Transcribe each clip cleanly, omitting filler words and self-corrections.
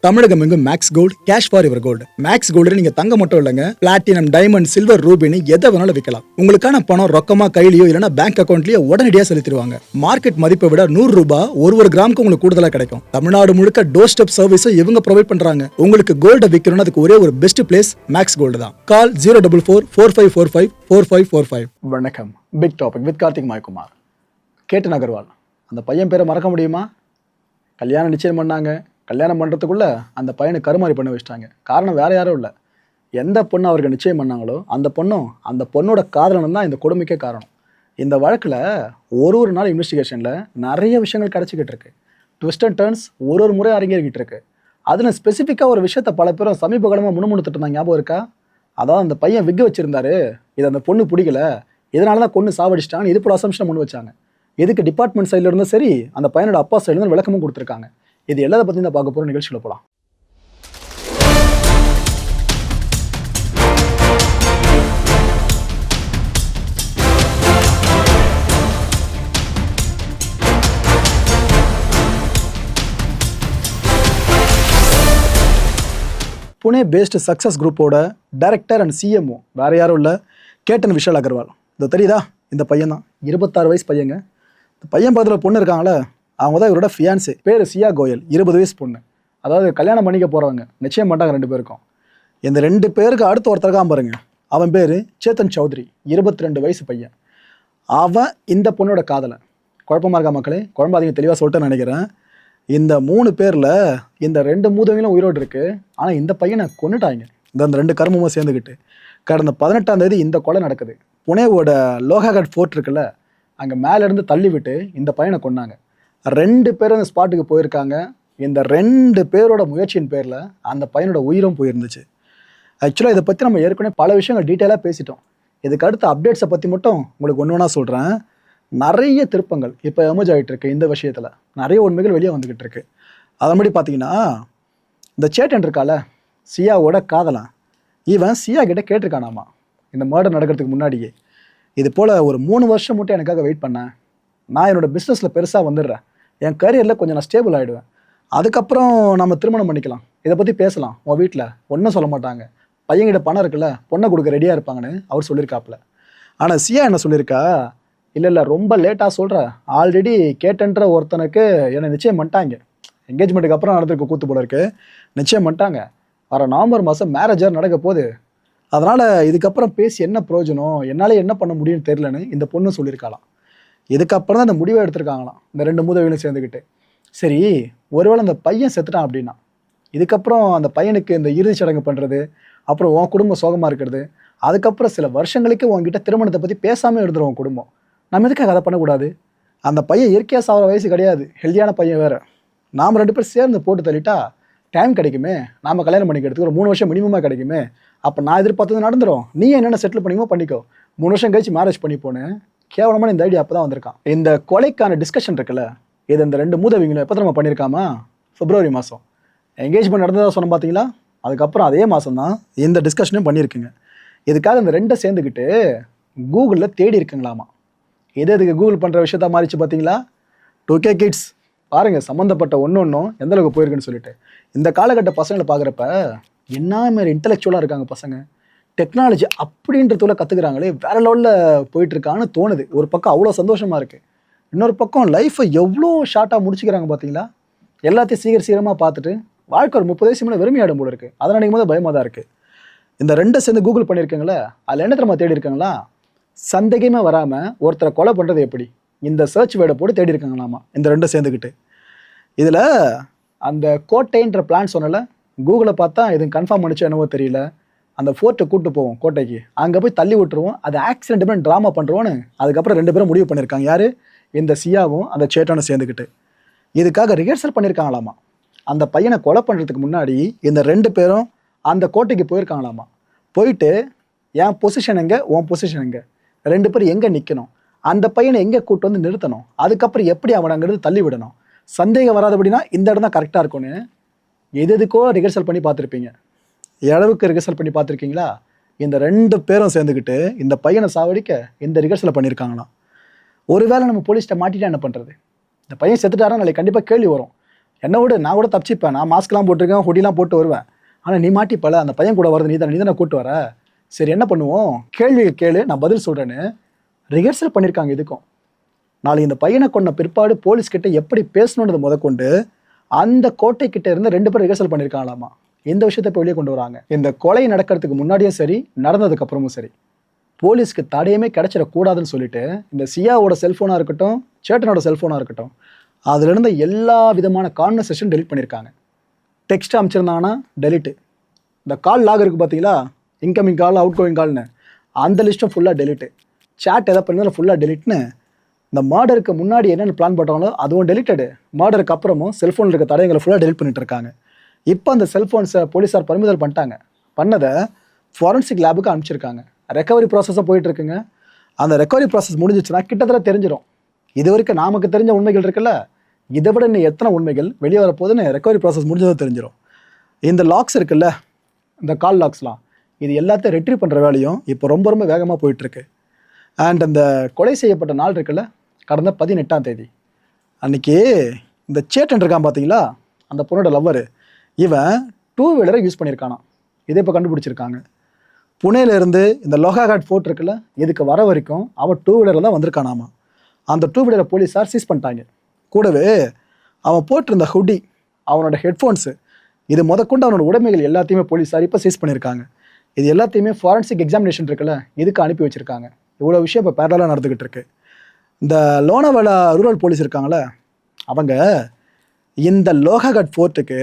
தமிழகம் எங்கும் maths gold cash for your gold. Max Gold நீங்க தங்க மட்டும் இல்லைங்க, பிளாட்டினம், டைமண்ட், சில்வர், ரூபினி எதை வேணாலும் விற்கலாம். உங்களுக்கான பணம் ரொக்கமா கையிலயோ இல்லைன்னா பேங்க் அக்கௌண்ட்லயோ உடனடியாக செலுத்திடுவாங்க. மார்க்கெட் மதிப்பை விட 100 ரூபாய் ஒரு கிராமுக்கு உங்களுக்கு கூடுதலாக கிடைக்கும். தமிழ்நாடு முழுக்க டோர் ஸ்டெப் சர்வீஸும் இவங்க ப்ரொவைட் பண்றாங்க. உங்களுக்கு கோல்ட விற்கணும்னு அதுக்கு ஒரே ஒரு பெஸ்ட் பிளேஸ் மேக்ஸ் கோல்டு தான். கால் 04445454545. வணக்கம். Big topic with Karthik Mayakumar. Ketan Agarwal அந்த பையன் பேரை மறக்க முடியுமா? கல்யாணம் நிச்சயம் பண்ணாங்க. கல்யாணம் பண்ணுறதுக்குள்ளே அந்த பையனை கருமாறி பண்ண வச்சிட்டாங்க. காரணம் வேறு யாரும் இல்லை, எந்த பொண்ணு அவருக்கு நிச்சயம் பண்ணாங்களோ அந்த பொண்ணோட காதலனும் தான் இந்த கொடுமைக்கே காரணம். இந்த வழக்கில் ஒரு நாள் இன்வெஸ்டிகேஷனில் நிறைய விஷயங்கள் கிடச்சிக்கிட்டு இருக்கு. ட்விஸ்ட் அண்ட் டர்ன்ஸ் ஒரு முறை அரங்கேறிக்கிட்டு இருக்கு. அதில் ஸ்பெசிஃபிக்காக ஒரு விஷயத்தை பல பேரும் சமீப காலமாக முணுமுணுத்துட்டு இருந்தாங்க. ஞாபகம் இருக்கா? அதாவது அந்த பையன் விக்க வச்சிருந்தாரு, இது அந்த பொண்ணு பிடிக்கல, இதனால தான் கொண்டு சாவடிச்சிட்டாங்கன்னு இது போல அசம்ஷனை முன் வச்சாங்க. இதுக்கு டிபார்ட்மெண்ட் சைடில் இருந்தும் சரி, அந்த பையனோட அப்பா சைட்லேருந்து விளக்கமும் கொடுத்துருக்காங்க. இது எல்லாத்தை பற்றி தான் பார்க்க போகிற நிகழ்ச்சியில் போகலாம். புனே பேஸ்டு சக்ஸஸ் குரூப்போட டைரக்டர் அண்ட் சிஎம்ஓ வேறு யாரும் இல்லை, கேட்டன் விஷால் அகர்வால். இது தெரியுதா? இந்த பையன் தான், 26 வயசு பையங்க. இந்த பையன் பக்கத்தில் பொண்ணு இருக்காங்களே, அவங்க தான் இவரோட ஃபியான்ஸே. பேர் சியா கோயல், 20 வயசு பொண்ணு. அதாவது கல்யாணம் பண்ணிக்க போகிறவங்க, நிச்சயம் பண்ணிட்டாங்க 2 பேருக்கும். இந்த 2 பேருக்கு அடுத்து ஒருத்தருக்காம பாருங்க, அவன் பேர் சேத்தன் சௌத்ரி, 22 வயசு பையன். அவன் இந்த பொண்ணோட காதலை. குழப்பமாக இருக்கா மக்களே? குழம்பாதீங்க, தெளிவாக சொல்லிட்டு நினைக்கிறேன். இந்த 3 பேரில் இந்த 2 மூதவங்களும் உயிரோடு இருக்குது. ஆனால் இந்த பையனை கொண்டுட்டாங்க. இந்த 2 கர்மமும் சேர்ந்துக்கிட்டு கடந்த 18ஆம் தேதி இந்த கொலை நடக்குது. புனேவோட லோகாகட் ஃபோர்ட் இருக்குல்ல, அங்கே மேலேருந்து தள்ளி விட்டு இந்த பையனை கொண்டாங்க. 2 பேரும் அந்த ஸ்பாட்டுக்கு போயிருக்காங்க. இந்த 2 பேரோட முயற்சியின் பேரில் அந்த பையனோட உயிரும் போயிருந்துச்சு. ஆக்சுவலாக இதை பற்றி நம்ம ஏற்கனவே பல விஷயங்கள் டீட்டெயிலாக பேசிட்டோம். இதுக்கு அடுத்த அப்டேட்ஸை பற்றி மட்டும் உங்களுக்கு ஒன்று ஒன்றா சொல்கிறேன். நிறைய திருப்பங்கள் இப்போ எமர்ஜ் ஆகிட்டு இருக்கு. இந்த விஷயத்தில் நிறைய உண்மைகள் வெளியே வந்துக்கிட்டு இருக்கு. அதன்படி பார்த்தீங்கன்னா, இந்த சேட்டன் இருக்கால, சியாவோட காதலன், இவன் சியா கிட்ட கேட்டிருக்கானாமா இந்த மர்டர் நடக்கிறதுக்கு முன்னாடியே, இது போல் ஒரு 3 வருஷம் மட்டும் எனக்காக வெயிட் பண்ணேன், நான் என்னோடய பிஸ்னஸில் பெருசாக வந்துடுறேன், என் கரியரில் கொஞ்சம் நான் ஸ்டேபிள் ஆகிடுவேன், அதுக்கப்புறம் நம்ம திருமணம் பண்ணிக்கலாம், இதை பற்றி பேசலாம், உன் வீட்டில் ஒன்றும் சொல்ல மாட்டாங்க, பையன்கிட்ட பணம் இருக்குல்ல, பொண்ணை கொடுக்க ரெடியாக இருப்பாங்கன்னு அவர் சொல்லியிருக்காப்புல. ஆனால் சியா என்ன சொல்லியிருக்கா, இல்லை ரொம்ப லேட்டாக சொல்கிற, ஆல்ரெடி கேட்டன்ற ஒருத்தனுக்கு என்னை நிச்சயம் பண்ணிட்டாங்க, என்கேஜ்மெண்ட்டுக்கு அப்புறம் நடந்திருக்க கூத்து போல இருக்கு, நிச்சயம் பண்ணிட்டாங்க, வர நவம்பர் மாதம் மேரேஜர் நடக்க போகுது, அதனால் இதுக்கப்புறம் பேசி என்ன பிரயோஜனம், என்னால் என்ன பண்ண முடியும்னு தெரிலன்னு இந்த பொண்ணு சொல்லியிருக்காளாம். இதுக்கப்புறம் தான் அந்த முடிவை எடுத்திருக்காங்களாம் இந்த 2 மூதவிகளும் சேர்ந்துக்கிட்டு. சரி, ஒருவேளை அந்த பையன் செத்துட்டான் அப்படின்னா இதுக்கப்புறம் அந்த பையனுக்கு இந்த இறுதி சடங்கு பண்ணுறது, அப்புறம் உன் குடும்பம் சோகமாக இருக்கிறது, அதுக்கப்புறம் சில வருஷங்களுக்கு உங்ககிட்ட திருமணத்தை பற்றி பேசாமல் இருந்துடும் உன் குடும்பம், நம்ம எதுக்காக அதை பண்ணக்கூடாது? அந்த பையன் இயற்கையாக சாகிற வயசு கிடையாது, ஹெல்தியான பையன் வேறு, நாம் 2 பேர் சேர்ந்து போட்டு தள்ளிட்டா டைம் கிடைக்குமே, நாம் கல்யாணம் பண்ணிக்கிறதுக்கு ஒரு 3 வருஷம் மினிமமாக கிடைக்குமே, அப்போ நான் எதிர்பார்த்தது நடந்துடும், நீ என்னென்ன செட்டில் பண்ணிக்கோ பண்ணிக்கோ, 3 வருஷம் கழிச்சு மேரேஜ் பண்ணி போனேன். கேவலமான இந்த ஐடியா அப்போ தான் வந்திருக்கான். இந்த கொலைக்கான டிஸ்கஷன் இருக்குல்ல, இது இந்த 2 மூதவிங்களும் எப்போ நம்ம பண்ணியிருக்காமா, பிப்ரவரி மாதம் என்கேஜ்மெண்ட் நடந்ததாக சொன்னோம் பார்த்தீங்களா, அதுக்கப்புறம் அதே மாதம் தான் இந்த டிஸ்கஷனையும் பண்ணியிருக்குங்க. இதுக்காக இந்த 2 சேர்ந்துக்கிட்டு கூகுளில் தேடி இருக்குங்களாமா. எதுக்கு கூகுள் பண்ணுற விஷயத்த மாறிச்சு பார்த்தீங்களா? 2K கிட்ஸ் பாருங்கள், சம்மந்தப்பட்ட ஒன்றும் எந்த அளவுக்கு போயிருக்குன்னு சொல்லிட்டு. இந்த காலகட்ட பசங்களை பார்க்குறப்ப என்ன மாதிரி இன்டெலெக்சுவலாக இருக்காங்க பசங்க, டெக்னாலஜி அப்படின்றதுல கற்றுக்குறாங்களே, வேறு லெவலில் போயிட்டுருக்கான்னு தோணுது. ஒரு பக்கம் அவ்வளோ சந்தோஷமாக இருக்குது, இன்னொரு பக்கம் லைஃப்பை எவ்வளோ ஷார்ட்டாக முடிச்சுக்கிறாங்க பார்த்தீங்களா. எல்லாத்தையும் சீக்கிரமாக பார்த்துட்டு வாழ்க்கை ஒரு 30 வயசு மேலே வெறுமையாடும் போல இருக்குது. அதை நினைக்கும் போது பயமாக தான் இருக்குது. இந்த 2 சேர்ந்து கூகுள் பண்ணியிருக்காங்களே, அதில் என்ன தெரியுமா தேடி இருக்காங்களா, சந்தேகமே வராமல் ஒருத்தரை கொலை பண்ணுறது எப்படி, இந்த சர்ச் வேர்டை போட்டு தேடி இருக்காங்களாமா இந்த 2 சேர்ந்துக்கிட்டு. இதில் அந்த கோட்டைன்ற பிளான் சொன்னல, கூகுளை பார்த்தா இது கன்ஃபார்ம் பண்ணிச்சோ என்னவோ தெரியல, அந்த ஃபோர்ட்டை கூப்பிட்டு போவோம் கோட்டைக்கு, அங்கே போய் தள்ளி விட்டுருவோம், அது ஆக்சிடென்ட் பண்ணி ட்ராமா பண்ணுறோன்னு அதுக்கப்புறம் 2 பேரும் முடிவு பண்ணியிருக்காங்க. யார்? இந்த சியாவும் அந்த சேட்டனும் சேர்ந்துக்கிட்டு இதுக்காக ரிஹர்சல் பண்ணியிருக்காங்களாமா. அந்த பையனை கொலை பண்ணுறதுக்கு முன்னாடி இந்த 2 பேரும் அந்த கோட்டைக்கு போயிருக்காங்களாமா. போயிட்டு என் பொசிஷன் எங்கே, உன் பொசிஷன் எங்கே, 2 பேரும் எங்கே நிற்கணும், அந்த பையனை எங்கே கூப்பிட்டு வந்து நிறுத்தணும், அதுக்கப்புறம் எப்படி அவனை அங்கேருந்து தள்ளி விடணும், சந்தேகம் வராதபடினா இந்த இடம் தான் கரெக்டாக இருக்கும்னு எதுக்கோ ரிஹர்சல் பண்ணி பார்த்துருப்பீங்க. அளவுக்கு ரிஹர்சல் பண்ணி பார்த்துருக்கீங்களா? இந்த 2 பேரும் சேர்ந்துக்கிட்டு இந்த பையனை சாவடிக்க இந்த ரிஹர்சலை பண்ணியிருக்காங்களாம். ஒருவேளை நம்ம போலீஸ்கிட்ட மாட்டிட்டா என்ன பண்ணுறது? இந்த பையன் செத்துட்டாரா நாளைக்கு கண்டிப்பாக கேள்வி வரும். என்ன விட நான் கூட தப்பிச்சிப்பேன், நான் மாஸ்க்லாம் போட்டிருக்கேன், ஹுடிலாம் போட்டு வருவேன். ஆனால் நீ மாட்டிப்பல, அந்த பையன் கூட வரது நீ தானே கூட்டு வர. சரி என்ன பண்ணுவோம், கேள்வி கேளு, நான் பதில் சொல்கிறேன்னு ரிஹர்சல் பண்ணியிருக்காங்க. இதுக்கும் நாளைக்கு இந்த பையனை கொண்ட பிற்பாடு போலீஸ்கிட்ட எப்படி பேசணுன்றது முதற்கொண்டு அந்த கோட்டை கிட்ட இருந்து 2 பேர் ரிஹர்சல் பண்ணியிருக்காங்களாமா. இந்த விஷயத்தை இப்போ வெளியே கொண்டு வராங்க. இந்த கொலை நடக்கிறதுக்கு முன்னாடியும் சரி, நடந்ததுக்கு அப்புறமும் சரி, போலீஸ்க்கு தடையுமே கிடைச்சிடக்கூடாதுன்னு சொல்லிட்டு இந்த சியாவோட செல்ஃபோனாக இருக்கட்டும், சேட்டனோட செல்ஃபோனாக இருக்கட்டும், அதில் இருந்த எல்லா விதமான கான்வர்சேஷன் டெலிட் பண்ணியிருக்காங்க. டெக்ஸ்ட் அமைச்சிருந்தாங்கன்னா டெலிட்டு, இந்த கால் லாக் இருக்குது பார்த்தீங்களா, இன்கமிங் கால் அவுட் கோயிங் கால்னு, அந்த லிஸ்ட்டும் ஃபுல்லாக டெலிட்டு. சேட் எதை பண்ணாலும் ஃபுல்லாக டெலிட்னு. இந்த மர்டருக்கு முன்னாடி என்னென்ன பிளான் போட்டாங்களோ அதுவும் டெலிட்டடு, மர்டருக்கு அப்புறமும் செல்ஃபோனில் இருக்க தடயங்களை ஃபுல்லாக டெலிட் பண்ணிட்டு இருக்காங்க. இப்போ அந்த செல்ஃபோன்ஸை போலீஸார் பறிமுதல் பண்ணதை ஃபாரன்சிக் லேபுக்கு அனுப்பிச்சிருக்காங்க. ரெக்கவரி ப்ராசஸாக போயிட்டுருக்குங்க. அந்த ரெக்கவரி ப்ராசஸ் முடிஞ்சிச்சுன்னா கிட்டத்தட்ட தெரிஞ்சிடும். இது வரைக்கும் நமக்கு தெரிஞ்ச உண்மைகள் இருக்குல்ல, இதை விட இன்னும் எத்தனை உண்மைகள் வெளியே வரப்போகுதுன்னு ரெக்கவரி ப்ராசஸ் முடிஞ்சதை தெரிஞ்சிடும். இந்த லாக்ஸ் இருக்குல்ல, இந்த கால் லாக்ஸ்லாம், இது எல்லாத்தையும் ரெட்ரீவ் பண்ணுற வேலையும் இப்போ ரொம்ப ரொம்ப வேகமாக போயிட்டுருக்கு. அண்ட் அந்த கொலை செய்யப்பட்ட நாள் இருக்குல்ல, கடந்த 18ஆம் தேதி அன்றைக்கி இந்த சேட்டன் இருக்கான் பார்த்தீங்களா, அந்த பொண்ணோட லவ்வரு, இவன் 2 வீலரை யூஸ் பண்ணியிருக்கானா. இதை இப்போ கண்டுபிடிச்சிருக்காங்க. புனேலேருந்து இந்த லோகாகாட் ஃபோர்ட் இருக்குல்ல, இதுக்கு வர வரைக்கும் அவன் 2 வீலரில் தான் வந்திருக்கானாமா. அந்த 2 வீலரை போலீஸார் சீஸ் பண்ணிட்டாங்க. கூடவே அவன் போட்டிருந்த ஹுடி, அவனோட ஹெட்ஃபோன்ஸு, இது முதற்கொண்டு அவனோட உடைமைகள் எல்லாத்தையுமே போலீஸார் இப்போ சீஸ் பண்ணியிருக்காங்க. இது எல்லாத்தையுமே ஃபாரன்சிக் எக்ஸாமினேஷன் இருக்குல்ல, இதுக்கு அனுப்பி வச்சுருக்காங்க. இவ்வளோ விஷயம் இப்போ பேரலாக நடந்துக்கிட்டு இருக்கு. இந்த லோனாவாலா ரூரல் போலீஸ் இருக்காங்களே, அவங்க இந்த லோகாகாட் ஃபோர்ட்டுக்கு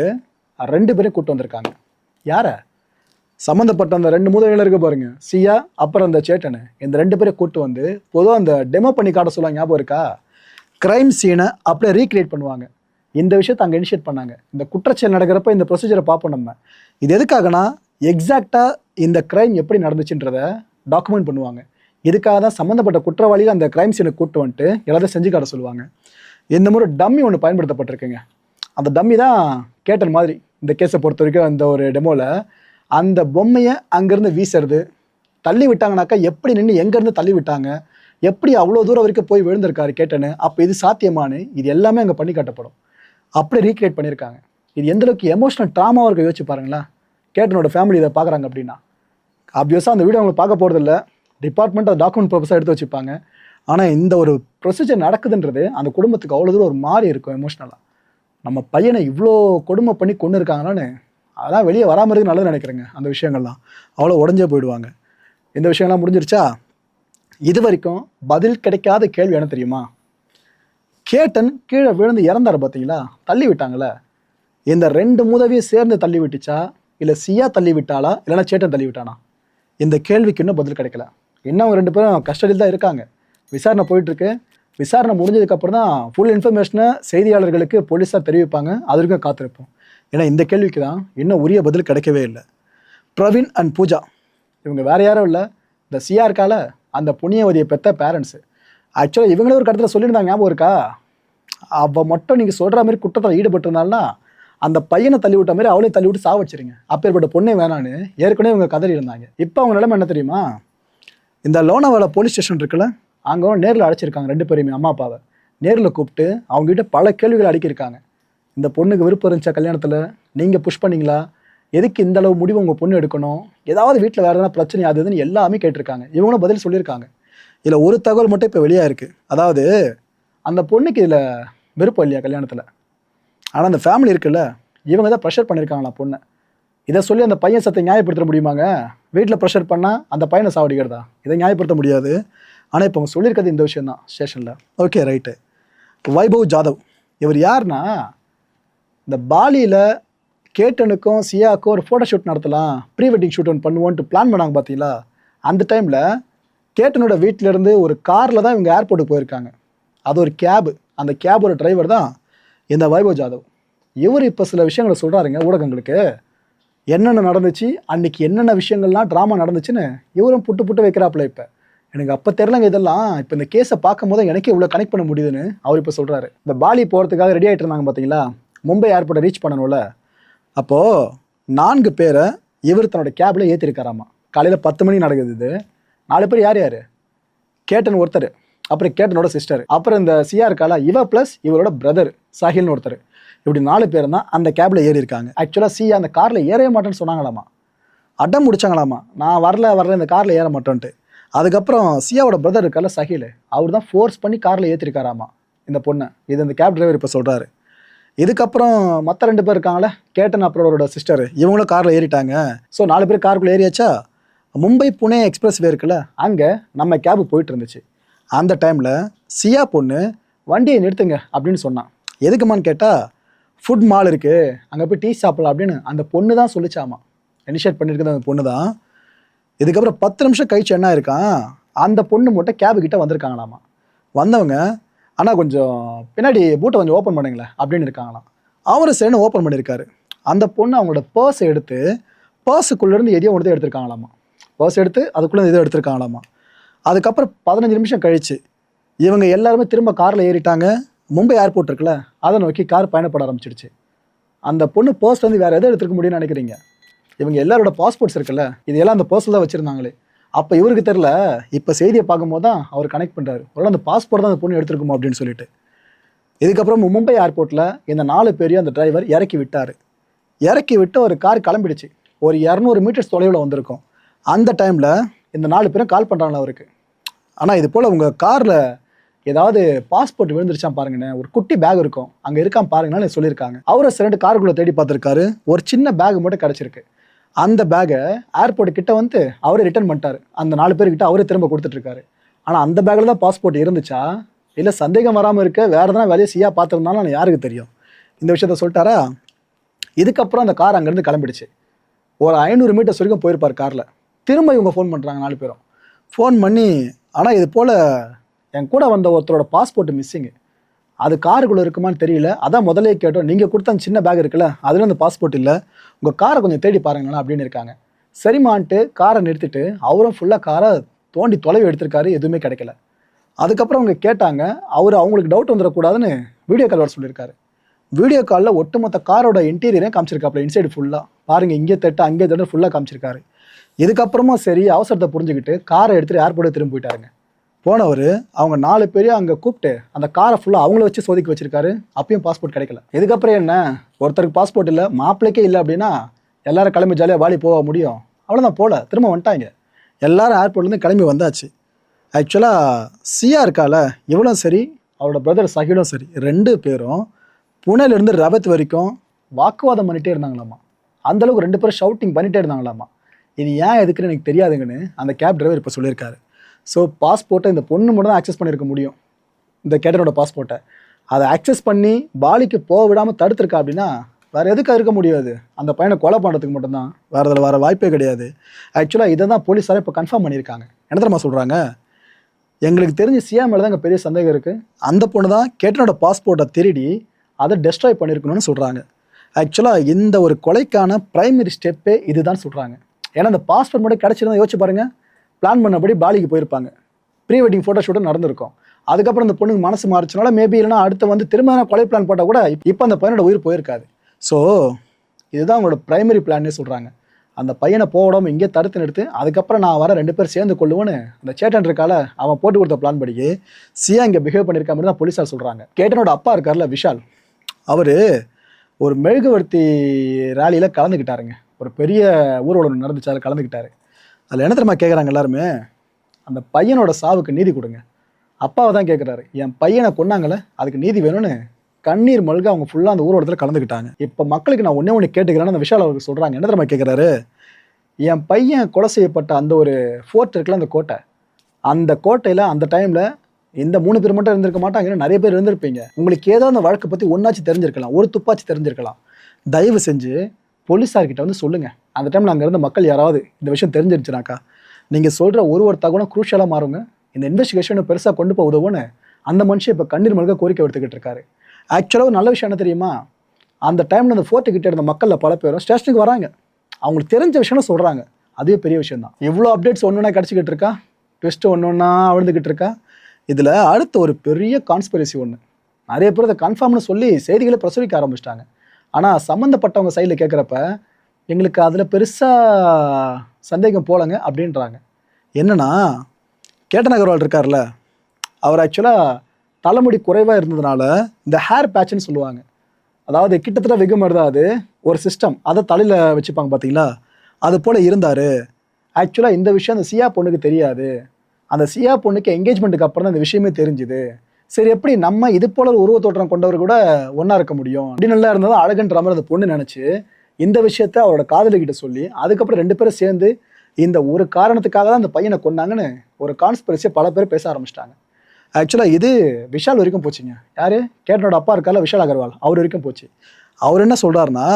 2 பேரையும் கூப்பிட்டு வந்திருக்காங்க. யாரை? சம்மந்தப்பட்ட அந்த 2 மூதவிகள் இருக்க பாருங்க, சியா அப்புறம் அந்த சேட்டனு, இந்த 2 பேரை கூப்பிட்டு வந்து பொதுவாக அந்த டெமோ பண்ணி காட்ட சொல்லுவாங்க, ஞாபகம் இருக்கா? கிரைம் சீனை அப்படியே ரீக்ரியேட் பண்ணுவாங்க. இந்த விஷயத்தை அங்கே இனிஷியேட் பண்ணாங்க. இந்த குற்றச்செயல் நடக்கிறப்ப இந்த ப்ரொசீஜரை பார்ப்போம் நம்ம. இது எதுக்காகனா, எக்ஸாக்டாக இந்த கிரைம் எப்படி நடந்துச்சுன்றதை டாக்குமெண்ட் பண்ணுவாங்க. இதுக்காக தான் சம்மந்தப்பட்ட குற்றவாளிகள் அந்த கிரைம் சீனை கூப்பிட்டு வந்துட்டு எல்லாத்தையும் செஞ்சு காட்ட சொல்லுவாங்க. இந்த முறை டம்மி ஒன்று பயன்படுத்தப்பட்டிருக்குங்க. அந்த டம்மி தான் கேட்டன் மாதிரி இந்த கேஸை பொறுத்த வரைக்கும். அந்த ஒரு டெமோவில் அந்த பொம்மையை அங்கேருந்து வீசுறது, தள்ளி விட்டாங்கனாக்கா எப்படி நின்று எங்கேருந்து தள்ளி விட்டாங்க, எப்படி அவ்வளோ தூரம் வரைக்கும் போய் விழுந்திருக்காரு கேட்டனு, அப்போ இது சாத்தியமானு, இது எல்லாமே அங்கே பண்ணி காட்டப்படும். அப்படியே ரீக்ரியேட் பண்ணியிருக்காங்க. இது எந்தளவுக்கு எமோஷனல் ட்ராமாவாக இருக்க யோசிச்சு பாருங்களேன். கேட்டனோட ஃபேமிலி இதை பார்க்குறாங்க அப்படின்னா, ஆப்வியஸாக அந்த வீடியோ அவங்களுக்கு பார்க்க போகிறதில்ல, டிபார்ட்மெண்ட் அதை டாக்குமெண்ட் பர்பஸாக எடுத்து வச்சுப்பாங்க. ஆனால் இந்த ஒரு ப்ரொசீஜர் நடக்குதுன்றது அந்த குடும்பத்துக்கு அவ்வளோ தூரம் ஒரு மாதிரி இருக்கும் எமோஷ்னலாக. நம்ம பையனை இவ்வளோ கொடுமை பண்ணி கொண்டு இருக்காங்களான்னு, அதெல்லாம் வெளியே வராமல் இருக்கு நல்லது நினைக்கிறேங்க. அந்த விஷயங்கள்லாம் அவ்வளோ உடஞ்சே போயிடுவாங்க. இந்த விஷயம்லாம் முடிஞ்சிருச்சா? இது வரைக்கும் பதில் கிடைக்காத கேள்வி என்ன தெரியுமா? கேட்டன் கீழே விழுந்து இறந்தார் பார்த்தீங்களா, தள்ளி விட்டாங்களே, இந்த 2 மூதவியும் சேர்ந்து தள்ளி விட்டுச்சா, இல்லை சியா தள்ளி விட்டாளா, இல்லைனா சேட்டன் தள்ளி விட்டானா? இந்த கேள்விக்கு இன்னும் பதில் கிடைக்கல. இன்னும் அவங்க 2 பேரும் கஸ்டடியில் தான் இருக்காங்க. விசாரணை போயிட்டுருக்கு. விசாரணை முடிஞ்சதுக்கப்புறம் தான் ஃபுல் இன்ஃபர்மேஷனை செய்தியாளர்களுக்கு போலீஸார் தெரிவிப்பாங்க. அது வரைக்கும் காத்திருப்போம். ஏன்னா இந்த கேள்விக்கு தான் இன்னும் உரிய பதில் கிடைக்கவே இல்லை. பிரவீன் அண்ட் பூஜா இவங்க வேறு யாரும் இல்லை, இந்த சியா இருக்கால அந்த புண்ணியவதியை பெற்ற பேரண்ட்ஸு. ஆக்சுவலாக இவங்களே ஒரு கட்டத்தில் சொல்லியிருந்தாங்க, ஞாபகம் இருக்கா? அவள் மட்டும் நீங்கள் சொல்கிற மாதிரி குற்றத்தில் ஈடுபட்டிருந்தாள்னா அந்த பையனை தள்ளி விட்ட மாதிரி அவளையும் தள்ளி விட்டு சாவச்சிருங்க, அப்பேற்பட்ட பொண்ணே வேணான்னு ஏற்கனவே இவங்க கதறி இருந்தாங்க. இப்போ அவங்க நிலைமை என்ன தெரியுமா? இந்த லோனாவாலா போலீஸ் ஸ்டேஷன் இருக்குல்ல, அங்கே நேரில் அழைச்சிருக்காங்க 2 பேரையுமே, அம்மா அப்பாவை நேரில் கூப்பிட்டு அவங்ககிட்ட பல கேள்விகள் அடிக்கிருக்காங்க. இந்த பொண்ணுக்கு விருப்பம் இருந்துச்சா கல்யாணத்தில், நீங்கள் புஷ் பண்ணிங்களா, எதுக்கு இந்த அளவு முடிவு உங்கள் பொண்ணு எடுக்கணும், ஏதாவது வீட்டில் வேறு எதனா பிரச்சனை ஆகுதுன்னு எல்லாமே கேட்டிருக்காங்க. இவங்களும் பதில் சொல்லியிருக்காங்க. இதில் ஒரு தகவல் மட்டும் இப்போ வெளியாக இருக்குது. அதாவது அந்த பொண்ணுக்கு இதில் விருப்பம் இல்லையா கல்யாணத்தில், ஆனால் அந்த ஃபேமிலி இருக்குல்ல, இவங்க தான் ப்ரெஷர் பண்ணியிருக்காங்களா பொண்ணை. இதை சொல்லி அந்த பையன் சத்தை நியாயப்படுத்த முடியுமாங்க? வீட்டில் ப்ரெஷர் பண்ணால் அந்த பையனை சாவடிக்கிறதா? இதை நியாயப்படுத்த முடியாது. ஆனால் இப்போ அவங்க சொல்லியிருக்கிறது இந்த விஷயம் தான் ஸ்டேஷனில். Okay right. வைபவ் ஜாதவ் இவர் யாருன்னா, இந்த பாலியில் கேட்டனுக்கும் சியாவுக்கும் ஒரு ஃபோட்டோ ஷூட் நடத்தலாம், ப்ரீ வெட்டிங் ஷூட் ஒன்று பண்ணுவோன்ட்டு பிளான் பண்ணாங்க பார்த்தீங்களா. அந்த டைமில் கேட்டனோட வீட்டிலேருந்து ஒரு காரில் தான் இவங்க ஏர்போர்ட்டுக்கு போயிருக்காங்க. அது ஒரு கேபு, அந்த கேபோட டிரைவர் தான் இந்த வைபவ் ஜாதவ். இவர் இப்போ சில விஷயங்களை சொல்கிறாருங்க ஊடகங்களுக்கு. என்னென்ன நடந்துச்சு, அன்றைக்கி என்னென்ன விஷயங்கள்லாம் ட்ராமா நடந்துச்சுன்னு இவரும் புட்டு வைக்கிறாப்புல. இப்போ எனக்கு அப்போ தெரிலங்க இதெல்லாம், இப்போ இந்த கேஸை பார்க்கும் போது எனக்கே இவ்வளோ கனெக்ட் பண்ண முடியுதுன்னு அவர் இப்போ சொல்கிறாரு. இந்த பாலி போகிறதுக்காக ரெடி ஆகிட்டு இருந்தாங்க பார்த்தீங்களா, மும்பை ஏர்போர்ட்டை ரீச் பண்ணணும்ல. அப்போது 4 பேரை இவர் தன்னோட கேபில் ஏற்றிருக்காராமா. காலையில் 10 மணிக்கு நடக்குது இது. 4 பேர் யார் யார்? கேட்டன் ஒருத்தர், அப்புறம் கேட்டனோட சிஸ்டர், அப்புறம் இந்த சியா இருக்கால இவ ப்ளஸ் இவரோட பிரதர் சாஹில்னு ஒருத்தர். இப்படி 4 பேர் தான் அந்த கேபில் ஏறி இருக்காங்க. ஆக்சுவலாக சியா அந்த காரில் ஏறவே மாட்டேன்னு சொன்னாங்களாமா, அடம் முடிச்சாங்களாமா, நான் வரல இந்த காரில் ஏற மாட்டேன்ட்டு. அதுக்கப்புறம் சியாவோட பிரதர் இருக்கார்ல சஹில், அவர் தான் ஃபோர்ஸ் பண்ணி காரில் ஏற்றிருக்காராமா இந்த பொண்ணை. இது இந்த கேப் டிரைவர் இப்போ சொல்கிறாரு. இதுக்கப்புறம் மற்ற 2 பேர் இருக்காங்களே, கேட்டன் அப்புறம் அவரோட சிஸ்டர், இவங்களும் காரில் ஏறிட்டாங்க. ஸோ 4 பேர் காருக்குள்ளே ஏறியாச்சா. மும்பை புனே எக்ஸ்பிரஸ் வே இருக்குல்ல, அங்கே நம்ம கேபு போயிட்டு இருந்துச்சு. அந்த டைமில் சியா பொண்ணு வண்டியை நிறுத்துங்க அப்படின்னு சொன்னான். எதுக்குமான்னு கேட்டால், ஃபுட் மால் இருக்குது, அங்கே போய் டீ சாப்பிடலாம் அப்படின்னு அந்த பொண்ணு தான் சொல்லிச்சாமா. இனிஷியேட் பண்ணியிருக்கிறது அந்த பொண்ணு தான். இதுக்கப்புறம் 10 நிமிஷம் கழிச்சு என்ன இருக்கான், அந்த பொண்ணு மட்டும் கேபு கிட்ட வந்திருக்காங்களாமா. வந்தவங்க, ஆனால் கொஞ்சம் பின்னாடி பூட்டை கொஞ்சம் ஓப்பன் பண்ணுங்களேன் அப்படின்னு இருக்காங்களாம். அவரு சரின்னு ஓப்பன் பண்ணியிருக்காரு. அந்த பொண்ணு அவங்களோட பர்ஸை எடுத்து பர்ஸுக்குள்ளேருந்து எதையோ ஒன்று எடுத்திருக்காங்களாமா. பர்ஸ் எடுத்து அதுக்குள்ளே எதோ எடுத்திருக்காங்களாமா. அதுக்கப்புறம் 15 நிமிஷம் கழிச்சு இவங்க எல்லாருமே திரும்ப காரில் ஏறிட்டாங்க. மும்பை ஏர்போர்ட் இருக்குல்ல, அதை நோக்கி கார் பயணப்பட ஆரம்பிச்சிடுச்சு. அந்த பொண்ணு பர்ஸ் வந்து வேறு எதை எடுத்துருக்க முடியும்னு நினைக்கிறீங்க? இவங்க எல்லாரோட பாஸ்போர்ட்ஸ் இருக்குல்ல, இதெல்லாம் அந்த பர்ஸில் தான் வச்சுருந்தாங்களே. அப்போ இவருக்கு தெரில, இப்போ செய்தியை பார்க்கும்போது தான் அவர் கனெக்ட் பண்ணுறாரு, ஒரு அந்த பாஸ்போர்ட் தான் அந்த பொண்ணு எடுத்துருக்குமோ அப்படின்னு சொல்லிட்டு. இதுக்கப்புறம் மும்பை ஏர்போர்ட்டில் இந்த 4 பேரையும் அந்த டிரைவர் இறக்கி விட்டார். இறக்கி விட்டு ஒரு கார் கிளம்பிடுச்சு. ஒரு 200 மீட்டர்ஸ் தொலைவில் வந்திருக்கும். அந்த டைமில் இந்த 4 பேரும் கால் பண்ணுறாங்களா அவருக்கு. ஆனால் இது போல் உங்கள் காரில் ஏதாவது பாஸ்போர்ட் விழுந்துருச்சான் பாருங்கண்ணே, ஒரு குட்டி பேக் இருக்கும், அங்கே இருக்கான் பாருங்கன்னு சொல்லியிருக்காங்க. அவரை சிலண்டு காருக்குள்ளே தேடி பார்த்துருக்காரு. ஒரு சின்ன பேக் மட்டும் கிடச்சிருக்கு. அந்த பேக்கை ஏர்போர்ட் கிட்ட வந்து அவரே ரிட்டர்ன் பண்ணிட்டாரு. அந்த 4 பேர்கிட்ட அவரே திரும்ப கொடுத்துட்ருக்காரு. ஆனால் அந்த பேக்கில் தான் பாஸ்போர்ட் இருந்துச்சா, இல்லை சந்தேகம் வராமல் இருக்க வேறு எதனா வேலையை சியா பார்த்துருந்தாலும் யாருக்கு தெரியும். இந்த விஷயத்த சொல்லிட்டாரா. இதுக்கப்புறம் அந்த கார் அங்கேருந்து கிளம்பிடுச்சு. ஒரு 500 மீட்டர்ஸ் வரைக்கும் போயிருப்பார் காரில். திரும்ப இவங்க ஃபோன் பண்ணுறாங்க 4 பேரும். ஃபோன் பண்ணி, ஆனால் இது போல் என் கூட வந்த ஒருத்தரோட பாஸ்போர்ட் மிஸ்ஸிங்கு, அது காருக்குள்ளே இருக்குமான்னு தெரியல, அதான் முதலே கேட்டோம், நீங்கள் கொடுத்த அந்த சின்ன பேக் இருக்குல்ல, அதில் அந்த பாஸ்போர்ட் இல்லை, உங்கள் காரை கொஞ்சம் தேடி பாருங்களேன் அப்படின்னு இருக்காங்க. சரிமான்ட்டு காரை நிறுத்திட்டு அவரும் ஃபுல்லாக காரை தோண்டி தொலைவு எடுத்திருக்காரு, எதுவுமே கிடைக்கல. அதுக்கப்புறம் அவங்க கேட்டாங்க, அவங்களுக்கு டவுட் வந்துடக்கூடாதுன்னு வீடியோ கால் வர சொல்லியிருக்காரு. வீடியோ காலில் ஒட்டுமொத்த காரோட இன்டீரியரையும் காமிச்சிருக்காப்புல, இன்சைடு ஃபுல்லாக பாருங்கள், இங்கே தட்டு அங்கே தட்டு ஃபுல்லாக காமிச்சிருக்காரு. இதுக்கப்புறமா சரி அவசரத்தை புரிஞ்சுக்கிட்டு காரை எடுத்துகிட்டு ஏர்போர்ட்டை திரும்பி போயிட்டாருங்க. போனவர் அவங்க 4 பேரையும் அங்கே கூப்பிட்டு அந்த காரை ஃபுல்லாக அவங்கள வச்சு சோதிக்க வச்சிருக்காரு. அப்பயும் பாஸ்போர்ட் கிடைக்கல. இதுக்கப்புறம் என்ன, ஒருத்தருக்கு பாஸ்போர்ட் இல்லை, மாப்பிள்ளைக்கே இல்லை அப்படின்னா எல்லாரும் கிளம்பி ஜாலியாக வாலி போக முடியும்? அவ்வளோதான், போல திரும்ப வந்துட்டாங்க. எல்லாரும் ஏர்போர்ட்லேருந்து கிளம்பி வந்தாச்சு. ஆக்சுவலாக சியா இருக்கால, இவளும் சரி அவரோட பிரதர் சஹிலும் சரி 2 பேரும் புனேலேருந்து ரபத் வரைக்கும் வாக்குவாதம் பண்ணிகிட்டே இருந்தாங்களாமா. அந்தளவுக்கு 2 பேரும் ஷவுட்டிங் பண்ணிகிட்டே இருந்தாங்களாமா. இது ஏன் எதுக்குன்னு எனக்கு தெரியாதுங்கன்னு அந்த கேப் டிரைவர் இப்போ சொல்லியிருக்காரு. ஸோ பாஸ்போர்ட்டை இந்த பொண்ணு மட்டும் தான் ஆக்சஸ் பண்ணியிருக்க முடியும், இந்த கேட்டனோட பாஸ்போர்ட்டை. அதை ஆக்சஸ் பண்ணி பாலிக்கு போக விடாமல் தடுத்துருக்கா அப்படின்னா வேறு எதுக்காக இருக்க முடியாது, அந்த பையனை கொலை பண்ணுறதுக்கு மட்டும்தான், வேறு இதில் வேறு வாய்ப்பே கிடையாது. ஆக்சுவலாக இதை தான் போலீஸாரை இப்போ கன்ஃபார்ம் பண்ணியிருக்காங்க. என்ன தெரியுமா சொல்கிறாங்க, எங்களுக்கு தெரிஞ்சு சியா மேலே தான் இங்கே பெரிய சந்தேகம் இருக்குது, அந்த பொண்ணு தான் கேட்டனோட பாஸ்போர்ட்டை திருடி அதை டெஸ்ட்ராய் பண்ணியிருக்கணும்னு சொல்கிறாங்க. ஆக்சுவலாக இந்த ஒரு கொலைக்கான ப்ரைமரி ஸ்டெப்பே இதுதான் சொல்கிறாங்க. ஏன்னா அந்த பாஸ்போர்ட் மட்டும் கிடச்சிருந்தா யோசிச்சு பாருங்கள், பிளான் பண்ணபடி பாலிக்கு போயிருப்பாங்க, ப்ரீ வெட்டிங் ஃபோட்டோ ஷூட்டும் நடந்திருக்கும். அதுக்கப்புறம் அந்த பொண்ணுக்கு மனசு மாறிச்சனால மேபி இல்லைனா அடுத்து வந்து திரும்ப கொலை பிளான் போட்டால் கூட இப்போ அந்த பையனோட உயிர் போயிருக்காது. ஸோ இதுதான் அவங்களோட ப்ரைமரி பிளான்னே சொல்கிறாங்க. அந்த பையனை போடாமல் இங்கே தடுத்து நிறுத்து, அதுக்கப்புறம் நான் வர 2 பேர் சேர்ந்து கொள்ளுவோன்னு அந்த சேட்டன் இருக்கால, அவன் போட்டு கொடுத்த பிளான் படிக்கு சியா இங்கே பிஹேவ் பண்ணியிருக்க மாதிரி தான் போலீஸார் சொல்கிறாங்க. கேட்டனோட அப்பா இருக்கார்ல விஷால், அவர் ஒரு மெழுகுவர்த்தி ரேலியில் கலந்துக்கிட்டாருங்க. ஒரு பெரிய ஊர்வலம் நடந்துச்சு, அதில் கலந்துக்கிட்டாரு. அதில் என்ன தெரியுமா கேட்குறாங்க எல்லாருமே, அந்த பையனோட சாவுக்கு நீதி கொடுங்க. அப்பாவை தான் கேட்குறாரு, என் பையனை கொன்னாங்களே அதுக்கு நீதி வேணும்னு கண்ணீர் மல்க அவங்க ஃபுல்லாக அந்த ஊர்வலத்தில் கலந்துக்கிட்டாங்க. இப்போ மக்களுக்கு நான் ஒன்று கேட்டுக்கிறேன்னு அந்த விஷால் அவருக்கு சொல்கிறாங்க. என்ன தெரியுமா கேட்குறாரு, என் பையன் கொலை செய்யப்பட்ட அந்த ஒரு ஃபோர்ட் இருக்குல்ல, அந்த கோட்டை, அந்த கோட்டையில் அந்த டைமில் இந்த 3 பேர் மட்டும் இருந்திருக்க மாட்டாங்க, நிறைய பேர் இருந்திருப்பீங்க. உங்களுக்கு ஏதோ அந்த வழக்கை பற்றி ஒன்றாச்சு தெரிஞ்சிருக்கலாம், ஒரு துப்பாச்சு தெரிஞ்சிருக்கலாம். தயவு செஞ்சு போலீஸார்கிட்ட வந்து சொல்லுங்கள். அந்த டைமில் அங்கே இருந்த மக்கள் யாராவது இந்த விஷயம் தெரிஞ்சிருச்சுனாக்கா நீங்கள் சொல்கிற ஒரு தகவலும் குரூஷியலாக மாறுங்க, இந்த இன்வெஸ்டிகேஷனை பெருசாக கொண்டு போக உதவுன்னு அந்த மனுஷன் இப்போ கண்ணீர் மல்க கோரிக்கை எடுத்துக்கிட்டு இருக்காரு. ஆக்சுவலாக ஒரு நல்ல விஷயம் என்ன தெரியுமா, அந்த டைமில் அந்த ஃபோர்ட்டுக்கிட்ட இருந்த மக்களில் பல பேரும் ஸ்டேஷனுக்கு வராங்க, அவங்களுக்கு தெரிஞ்ச விஷயம்னு சொல்கிறாங்க. அதுவே பெரிய விஷயம் தான். இவ்வளோ அப்டேட்ஸ் ஒன்று கிடச்சிக்கிட்டு இருக்கா, ட்விஸ்ட்டு ஒன்று விழுந்துக்கிட்டு இருக்கா. இதில் அடுத்த ஒரு பெரிய கான்ஸ்பிரசி ஒன்று, நிறைய பேர் அதை கன்ஃபார்ம்னு சொல்லி செய்திகளை பிரசுரிக்க ஆரம்பிச்சிட்டாங்க. ஆனால் சம்மந்தப்பட்டவங்க சைடில் கேட்குறப்ப எங்களுக்கு அதில் பெருசாக சந்தேகம் போலங்க அப்படின்றாங்க. என்னன்னா, கேட்டன் அகர்வால் இருக்கார்ல, அவர் ஆக்சுவலாக தலைமுடி குறைவாக இருந்ததுனால இந்த ஹேர் பேட்ச்னு சொல்லுவாங்க, அதாவது கிட்டத்தட்ட வெகுமர் தான் அது, ஒரு சிஸ்டம் அதை தலையில் வச்சுப்பாங்க பார்த்தீங்களா, அது போல் இருந்தார். ஆக்சுவலாக இந்த விஷயம் அந்த சியா பொண்ணுக்கு தெரியாது. அந்த சியா பொண்ணுக்கு என்கேஜ்மெண்ட்டுக்கு அப்புறம் தான் இந்த விஷயமே தெரிஞ்சுது. சரி, எப்படி நம்ம இது போல ஒரு உருவ தோற்றம் கொண்டவர் கூட ஒன்றா இருக்க முடியும், அப்படி நல்லா இருந்ததும் அழகுன்ற மாதிரி அந்த பொண்ணு நினச்சி இந்த விஷயத்த அவரோட காதலிக்கிட்ட சொல்லி அதுக்கப்புறம் 2 பேரும் சேர்ந்து இந்த ஒரு காரணத்துக்காக தான் அந்த பையனை கொண்டாங்கன்னு ஒரு கான்ஸ்பிரசியை பல பேர் பேச ஆரம்பிச்சிட்டாங்க. ஆக்சுவலாக இது விஷால் வரைக்கும் போச்சுங்க. யார்? கேட்டனோட அப்பா இருக்கால விஷால் அகர்வால், அவர் வரைக்கும் போச்சு. அவர் என்ன சொல்கிறாருன்னா,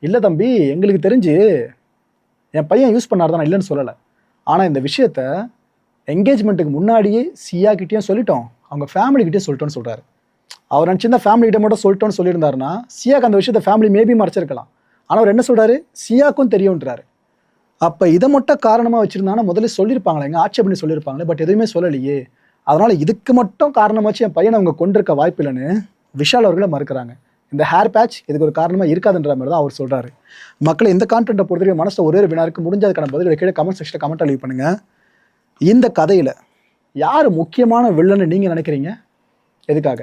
இல்லை தம்பி, எங்களுக்கு தெரிஞ்சு என் பையன் யூஸ் பண்ணார் தான், நான் இல்லைன்னு சொல்லலை. ஆனால் இந்த விஷயத்த என்கேஜ்மெண்ட்டுக்கு முன்னாடியே சியாக்கிட்டேயும் சொல்லிட்டோம், அவங்க ஃபேமிலிக்கிட்டேயும் சொல்லிட்டோன்னு சொல்கிறாரு. அவர் நினச்சிருந்தா ஃபேமிலிகிட்ட மட்டும் சொல்லிட்டோன்னு சொல்லியிருந்தாருன்னா சியாக்கு அந்த விஷயத்த ஃபேமிலி மேபி மறைச்சிருக்கலாம். ஆனால் அவர் என்ன சொல்கிறாரு, சியாக்கும் தெரியும்ன்றாரு. அப்போ இதை மட்டும் காரணமாக வச்சுருந்தாங்கன்னா முதல்ல சொல்லியிருப்பாங்களே, எங்கள் ஆட்சேபம் பண்ணி சொல்லியிருப்பாங்களே, பட் எதுவுமே சொல்லலையே. அதனால் இதுக்கு மட்டும் காரணமாச்சு என் பையனை அவங்க கொண்டிருக்க வாய்ப்பு இல்லைன்னு விஷால் அவர்களை மறுக்கிறாங்க. இந்த ஹேர் பேட்ச் இதுக்கு ஒரு காரணமாக இருக்காதுன்ற மாதிரி தான் அவர் சொல்கிறாரு. மக்களை இந்த கான்டென்ட்டை பொறுத்தவரைக்கும் மனசில் ஒரே ஒரு வினாருக்கு முடிஞ்சதுக்கான பதில் கீழே கமெண்ட் செக்ஷனில் கமெண்ட் லீவ் பண்ணுங்கள். இந்த கதையில் யார் முக்கியமான வில்லன்னு நீங்கள் நினைக்கிறீங்க? எதுக்காக?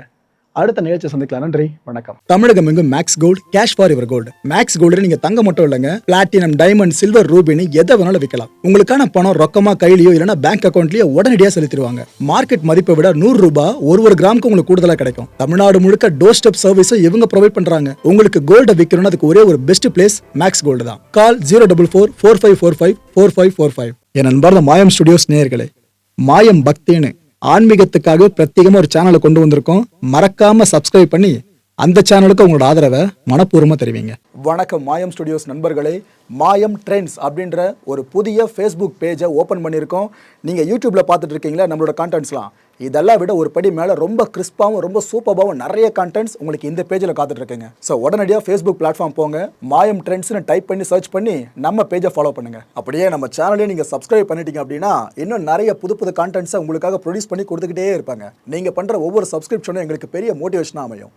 அடுத்த நிகழ்ச்சியை சந்திக்கலாம். நன்றி, வணக்கம். தமிழகம் எங்கும் maths gold, cash for your gold. Max Gold நீங்க தங்க மட்டும் இல்லைங்க, பிளாட்டினம், டைமண்ட், சில்வர், ரூபினி எதை வேணாலும் விற்கலாம். உங்களுக்கான பணம் ரொக்கமா கையிலயோ இல்லைன்னா பேங்க் அக்கௌண்ட்லயோ உடனடியாக செலுத்திடுவாங்க. மார்க்கெட் மதிப்பை விட 100 ரூபாய் ஒரு கிராமுக்கு உங்களுக்கு கூடுதலா கிடைக்கும். தமிழ்நாடு முழுக்க டோர் ஸ்டெப் சர்வீஸை இவங்க ப்ரொவைட் பண்றாங்க. உங்களுக்கு கோல்ட விற்கணும்னா அதுக்கு ஒரே ஒரு பெஸ்ட் பிளேஸ் மேக்ஸ் கோல்டு தான். கால் 04445454545. என் நண்பர் மாயம் ஸ்டுடியோஸ் நேயர்களே, மாயம் பக்தின்னு ஆன்மீகத்துக்காக பிரத்யேகமா ஒரு சேனலை கொண்டு வந்திருக்கோம். மறக்காம சப்ஸ்கிரைப் பண்ணி அந்த சேனலுக்கு உங்களோட ஆதரவை மனப்பூர்வமா தெரிவிங்க. வணக்கம் மாயம் ஸ்டுடியோஸ் நண்பர்களே. மாயம் ட்ரெண்ட்ஸ் அப்படின்ற ஒரு புதிய ஃபேஸ்புக் பேஜை ஓப்பன் பண்ணியிருக்கோம். நீங்கள் யூடியூப்ல பார்த்துட்டு இருக்கீங்களா நம்மளோட கான்டென்ட்ஸ்லாம், இதெல்லாம் விட ஒரு படி மேலே ரொம்ப கிறிஸ்பாகவும் ரொம்ப சூப்பராகவும் நிறைய கான்டென்ட்ஸ் உங்களுக்கு இந்த பேஜில் காத்துட்டு இருக்குங்க. ஸோ உடனடியாக ஃபேஸ்புக் பிளாட்ஃபார்ம் போங்க, மாயம் ட்ரெண்ட்ஸ்னு டைப் பண்ணி சர்ச் பண்ணி நம்ம பேஜை ஃபாலோ பண்ணுங்க. அப்படியே நம்ம சேனலையும் நீங்கள் சப்ஸ்கிரைப் பண்ணிட்டீங்க அப்படின்னா இன்னும் நிறைய புது புது கான்டென்ட்ஸை உங்களுக்காக ப்ரொடியூஸ் பண்ணி கொடுத்துக்கிட்டே இருப்பாங்க. நீங்கள் பண்ணுற ஒவ்வொரு சப்ஸ்கிரிப்ஷனும் எங்களுக்கு பெரிய மோட்டிவேஷனாக அமையும்.